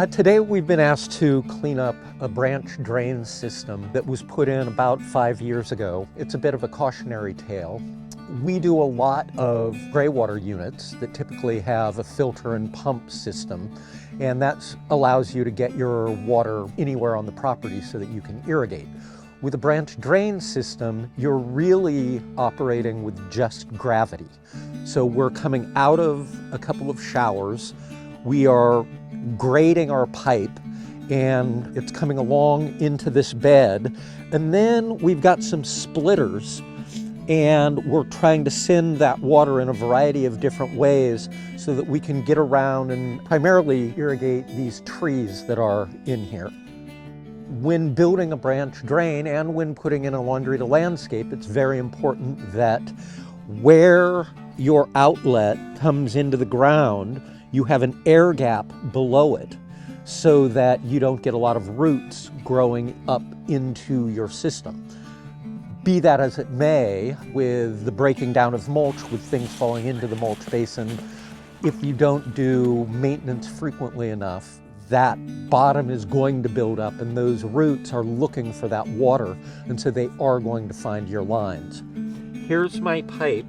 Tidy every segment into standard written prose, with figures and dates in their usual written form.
Today we've been asked to clean up a branch drain system that was put in about 5 years ago. It's a bit of a cautionary tale. We do a lot of greywater units that typically have a filter and pump system, and that allows you to get your water anywhere on the property so that you can irrigate. With a branch drain system, you're really operating with just gravity. So we're coming out of a couple of showers, we are grading our pipe, and it's coming along into this bed, and then we've got some splitters, and we're trying to send that water in a variety of different ways so that we can get around and primarily irrigate these trees that are in here. When building a branch drain and when putting in a laundry to landscape, it's very important that where your outlet comes into the ground, you have an air gap below it so that you don't get a lot of roots growing up into your system. Be that as it may, with the breaking down of mulch, with things falling into the mulch basin, if you don't do maintenance frequently enough, that bottom is going to build up and those roots are looking for that water, and so they are going to find your lines. Here's my pipe,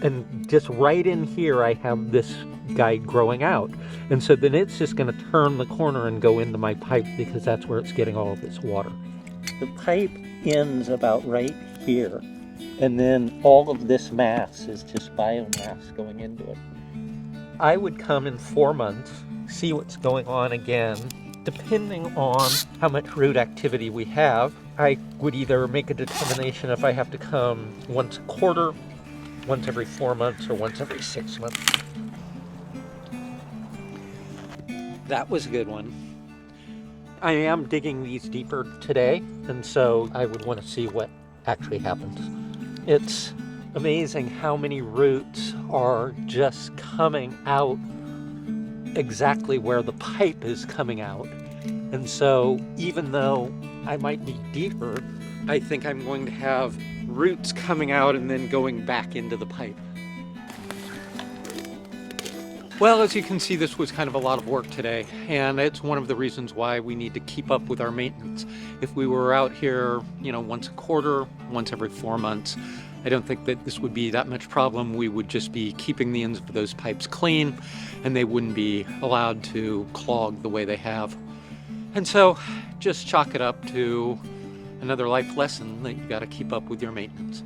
and just right in here I have this guy growing out, and so then it's just going to turn the corner and go into my pipe because that's where it's getting all of its water. The pipe ends about right here, and then all of this mass is just biomass going into it. I would come in 4 months, see what's going on again. Depending on how much root activity we have, I would either make a determination if I have to come once a quarter, once every 4 months, or once every 6 months. That was a good one. I am digging these deeper today, and so I would want to see what actually happens. It's amazing how many roots are just coming out exactly where the pipe is coming out. And so even though I might be deeper, I think I'm going to have roots coming out and then going back into the pipe. Well, as you can see, this was kind of a lot of work today, and it's one of the reasons why we need to keep up with our maintenance. If we were out here, once a quarter, once every 4 months, I don't think that this would be that much problem. We would just be keeping the ends of those pipes clean, and they wouldn't be allowed to clog the way they have. And so just chalk it up to another life lesson that you got to keep up with your maintenance.